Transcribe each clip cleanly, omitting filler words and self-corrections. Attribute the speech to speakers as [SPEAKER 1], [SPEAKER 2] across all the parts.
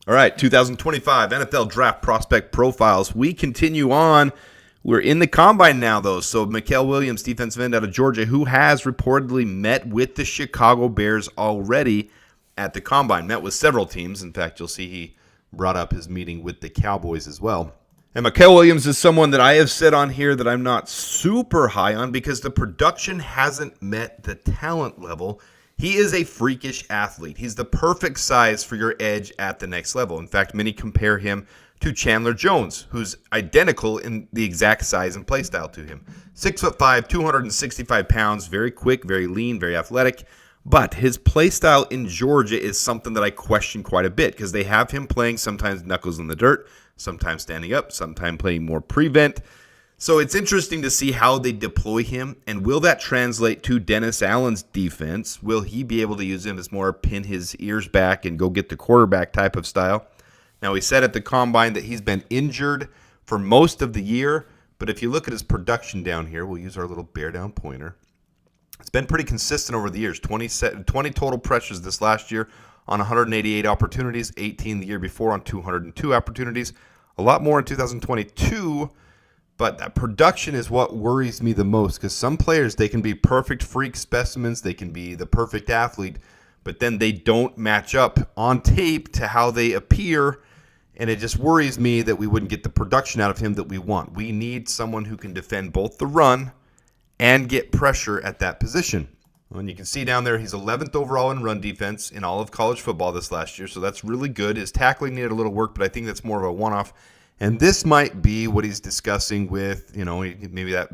[SPEAKER 1] All right, 2025 NFL Draft Prospect Profiles. We continue on. We're in the combine now, though. So Mykel Williams, defensive end out of Georgia, who has reportedly met with the Chicago Bears already at the combine. Met with several teams. In fact, you'll see he brought up his meeting with the Cowboys as well. And Mykel Williams is someone that I have said on here that I'm not super high on because the production hasn't met the talent level. He is a freakish athlete. He's the perfect size for your edge at the next level. In fact, many compare him to Chandler Jones, who's identical in the exact size and play style to him. 6'5", 265 pounds, very quick, very lean, very athletic. But his play style in Georgia is something that I question quite a bit because they have him playing sometimes knuckles in the dirt, sometimes standing up, sometimes playing more prevent. So it's interesting to see how they deploy him, and will that translate to Dennis Allen's defense? Will he be able to use him as more pin his ears back and go get the quarterback type of style? Now, he said at the Combine that he's been injured for most of the year, but if you look at his production down here, we'll use our little bear down pointer. It's been pretty consistent over the years, 20 total pressures this last year on 188 opportunities, 18 the year before on 202 opportunities, a lot more in 2022. But that production is what worries me the most because some players, they can be perfect freak specimens. They can be the perfect athlete, but then they don't match up on tape to how they appear. And it just worries me that we wouldn't get the production out of him that we want. We need someone who can defend both the run and get pressure at that position. And you can see down there, he's 11th overall in run defense in all of college football this last year. So that's really good. His tackling needed a little work, but I think that's more of a one-off. And this might be what he's discussing with, maybe that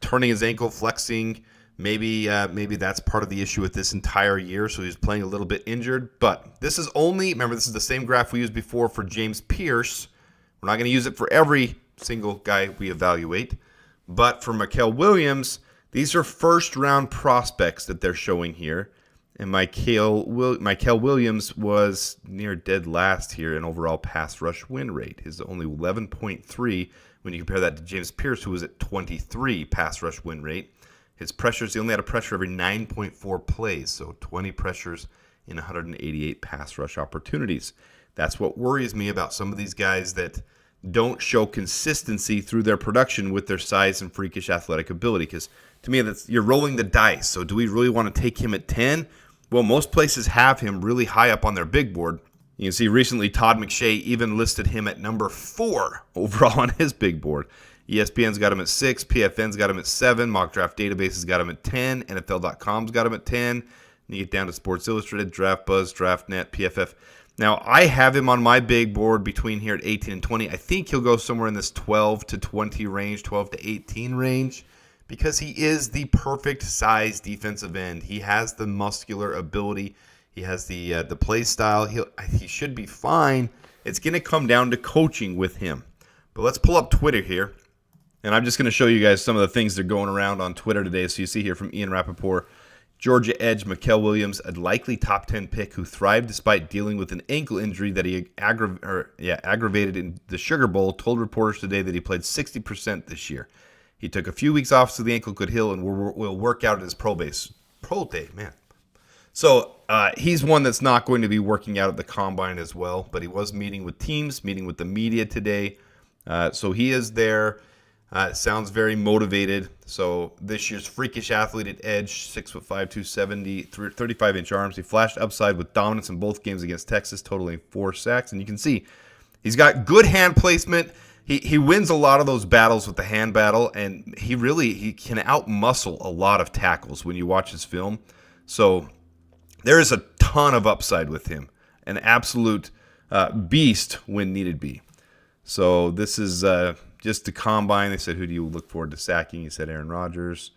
[SPEAKER 1] turning his ankle, flexing. Maybe that's part of the issue with this entire year. So he's playing a little bit injured. But this is remember, this is the same graph we used before for James Pierce. We're not going to use it for every single guy we evaluate. But for Mykel Williams, these are first-round prospects that they're showing here. And Mykel Williams was near dead last here in overall pass rush win rate. His only 11.3 when you compare that to James Pierce, who was at 23 pass rush win rate. His pressures, he only had a pressure every 9.4 plays, so 20 pressures in 188 pass rush opportunities. That's what worries me about some of these guys that don't show consistency through their production with their size and freakish athletic ability. Because to me, you're rolling the dice. So do we really want to take him at 10? Well, most places have him really high up on their big board. You can see recently Todd McShay even listed him at number 4 overall on his big board. ESPN's got him at 6, PFN's got him at 7, Mock Draft Database's got him at 10, NFL.com's got him at 10. And you get down to Sports Illustrated, Draft Buzz, DraftNet, PFF. Now, I have him on my big board between here at 18 and 20. I think he'll go somewhere in this 12 to 20 range, 12 to 18 range. Because he is the perfect size defensive end. He has the muscular ability. He has the play style. He should be fine. It's going to come down to coaching with him. But let's pull up Twitter here. And I'm just going to show you guys some of the things that are going around on Twitter today. So you see here from Ian Rappaport, Georgia edge Mykel Williams, a likely top 10 pick who thrived despite dealing with an ankle injury that he aggravated in the Sugar Bowl, told reporters today that he played 60% this year. He took a few weeks off so the ankle could heal and will work out at his pro day, man. So he's one that's not going to be working out at the Combine as well, but he was meeting with teams, meeting with the media today. So he is there. Sounds very motivated. So this year's freakish athlete at edge, 6'5", 270, 35-inch arms. He flashed upside with dominance in both games against Texas, totaling 4 sacks. And you can see he's got good hand placement. He wins a lot of those battles with the hand battle, and he can out-muscle a lot of tackles when you watch his film. So there is a ton of upside with him, an absolute beast when needed be. So this is just the Combine. They said, who do you look forward to sacking? He said Aaron Rodgers.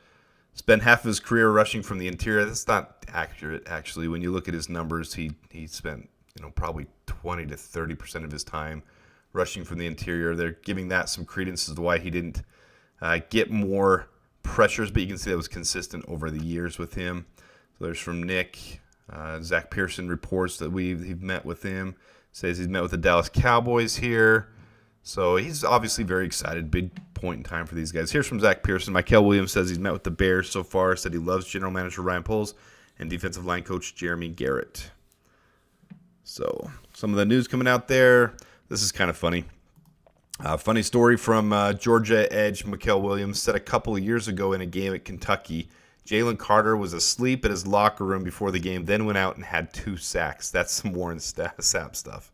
[SPEAKER 1] Spent half of his career rushing from the interior. That's not accurate, actually. When you look at his numbers, he spent probably 20 to 30% of his time rushing from the interior. They're giving that some credence as to why he didn't get more pressures, but you can see that was consistent over the years with him. So there's from Nick. Zach Pearson reports that we've met with him. Says he's met with the Dallas Cowboys here. So he's obviously very excited. Big point in time for these guys. Here's from Zach Pearson. Mykel Williams says he's met with the Bears so far. Said he loves general manager Ryan Poles and defensive line coach Jeremy Garrett. So some of the news coming out there. This is kind of funny. Funny story from Georgia edge Mykel Williams said a couple of years ago in a game at Kentucky, Jalen Carter was asleep at his locker room before the game, then went out and had 2 sacks. That's some Warren Sapp stuff.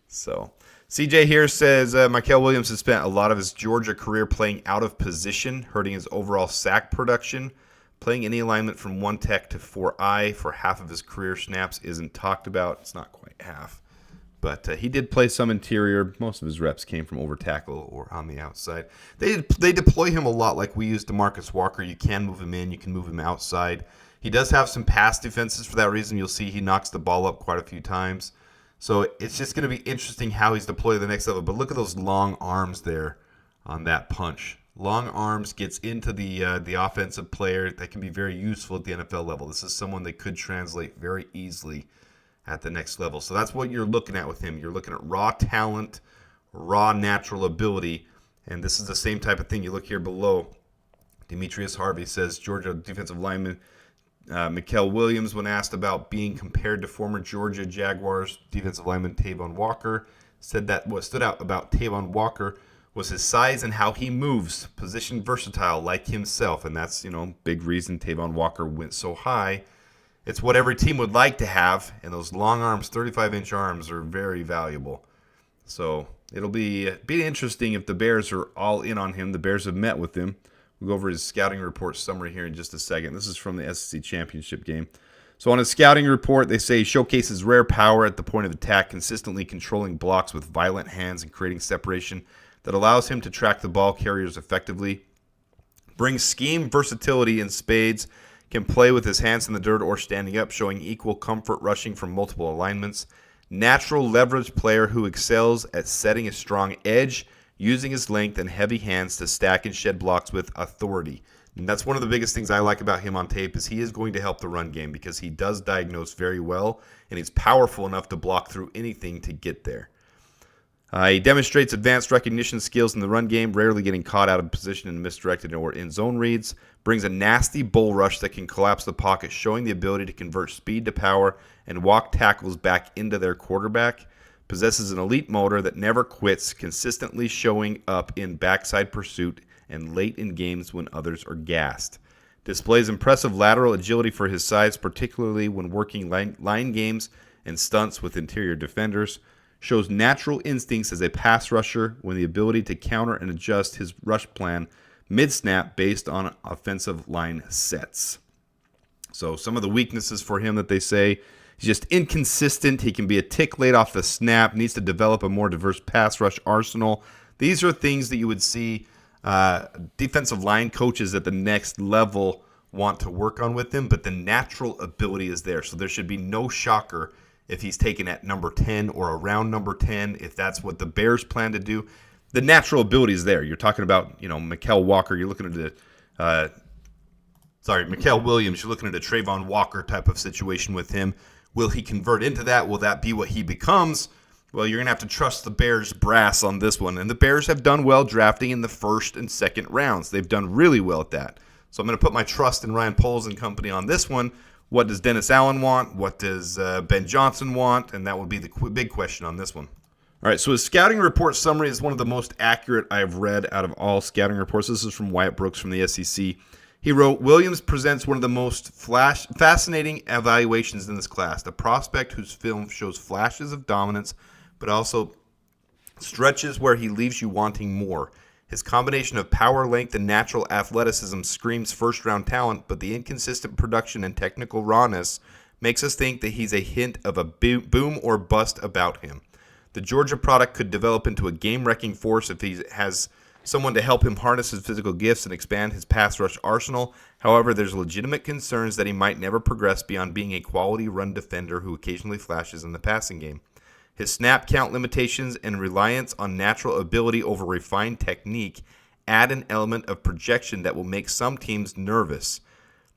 [SPEAKER 1] So CJ here says Mykel Williams has spent a lot of his Georgia career playing out of position, hurting his overall sack production. Playing any alignment from 1 tech to 4I for half of his career snaps isn't talked about. It's not quite half. But he did play some interior. Most of his reps came from over tackle or on the outside. They deploy him a lot like we used DeMarcus Walker. You can move him in. You can move him outside. He does have some pass defenses for that reason. You'll see he knocks the ball up quite a few times. So it's just going to be interesting how he's deployed to the next level. But look at those long arms there on that punch. Long arms gets into the offensive player. That can be very useful at the NFL level. This is someone that could translate very easily at the next level. So that's what you're looking at with him. You're looking at raw talent, raw natural ability, and this is the same type of thing. You look here below. Demetrius Harvey says Georgia defensive lineman Mykel Williams, when asked about being compared to former Georgia Jaguars defensive lineman Tavon Walker, said that what stood out about Tavon Walker was his size and how he moves, position versatile like himself, and that's, big reason Tavon Walker went so high. It's what every team would like to have, and those long arms, 35-inch arms, are very valuable. So it'll be interesting if the Bears are all in on him. The Bears have met with him. We'll go over his scouting report summary here in just a second. This is from the SEC Championship game. So on his scouting report, they say he showcases rare power at the point of attack, consistently controlling blocks with violent hands and creating separation that allows him to track the ball carriers effectively. Brings scheme versatility in spades, can play with his hands in the dirt or standing up, showing equal comfort rushing from multiple alignments. Natural leverage player who excels at setting a strong edge, using his length and heavy hands to stack and shed blocks with authority. And that's one of the biggest things I like about him on tape is he is going to help the run game because he does diagnose very well, and he's powerful enough to block through anything to get there. He demonstrates advanced recognition skills in the run game, rarely getting caught out of position in misdirected or in-zone reads. Brings a nasty bull rush that can collapse the pocket, showing the ability to convert speed to power and walk tackles back into their quarterback. Possesses an elite motor that never quits, consistently showing up in backside pursuit and late in games when others are gassed. Displays impressive lateral agility for his size, particularly when working line games and stunts with interior defenders. Shows natural instincts as a pass rusher when the ability to counter and adjust his rush plan mid-snap based on offensive line sets. So some of the weaknesses for him that they say, he's just inconsistent. He can be a tick late off the snap, needs to develop a more diverse pass rush arsenal. These are things that you would see defensive line coaches at the next level want to work on with him, but the natural ability is there. So there should be no shocker if he's taken at number 10 or around number 10, if that's what the Bears plan to do. The natural ability is there. You're talking about, Mykel Walker. You're looking at Mykel Williams. You're looking at a Trayvon Walker type of situation with him. Will he convert into that? Will that be what he becomes? Well, you're going to have to trust the Bears brass on this one. And the Bears have done well drafting in the first and second rounds. They've done really well at that. So I'm going to put my trust in Ryan Poles and company on this one. What does Dennis Allen want? What does Ben Johnson want? And that would be the big question on this one. All right, so his scouting report summary is one of the most accurate I've read out of all scouting reports. This is from Wyatt Brooks from the SEC. He wrote, Williams presents one of the most fascinating evaluations in this class, the prospect whose film shows flashes of dominance, but also stretches where he leaves you wanting more. His combination of power, length, and natural athleticism screams first-round talent, but the inconsistent production and technical rawness makes us think that he's a hint of a boom or bust about him. The Georgia product could develop into a game-wrecking force if he has someone to help him harness his physical gifts and expand his pass rush arsenal. However, there's legitimate concerns that he might never progress beyond being a quality run defender who occasionally flashes in the passing game. His snap count limitations and reliance on natural ability over refined technique add an element of projection that will make some teams nervous.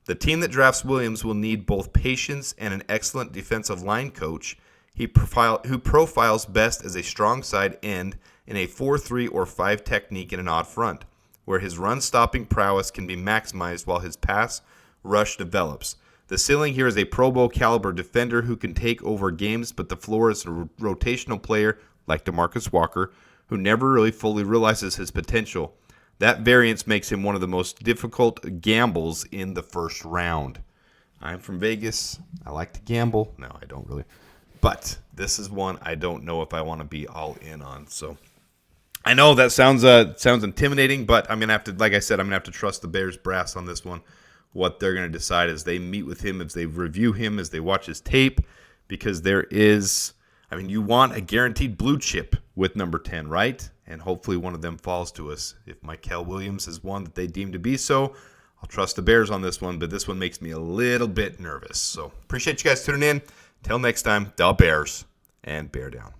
[SPEAKER 1] The team that drafts Williams will need both patience and an excellent defensive line coach who profiles best as a strong side end in a 4-3 or 5 technique in an odd front, where his run-stopping prowess can be maximized while his pass rush develops. The ceiling here is a Pro Bowl caliber defender who can take over games, but the floor is a rotational player like DeMarcus Walker who never really fully realizes his potential. That variance makes him one of the most difficult gambles in the first round. I'm from Vegas. I like to gamble. No, I don't really. But this is one I don't know if I want to be all in on. So I know that sounds intimidating, but I'm going to have to, like I said, I'm going to have to trust the Bears brass on this one, what they're going to decide as they meet with him, as they review him, as they watch his tape, because you want a guaranteed blue chip with number 10, right? And hopefully one of them falls to us. If Mykel Williams is one that they deem to be so, I'll trust the Bears on this one, but this one makes me a little bit nervous. So appreciate you guys tuning in. Till next time, the Bears and bear down.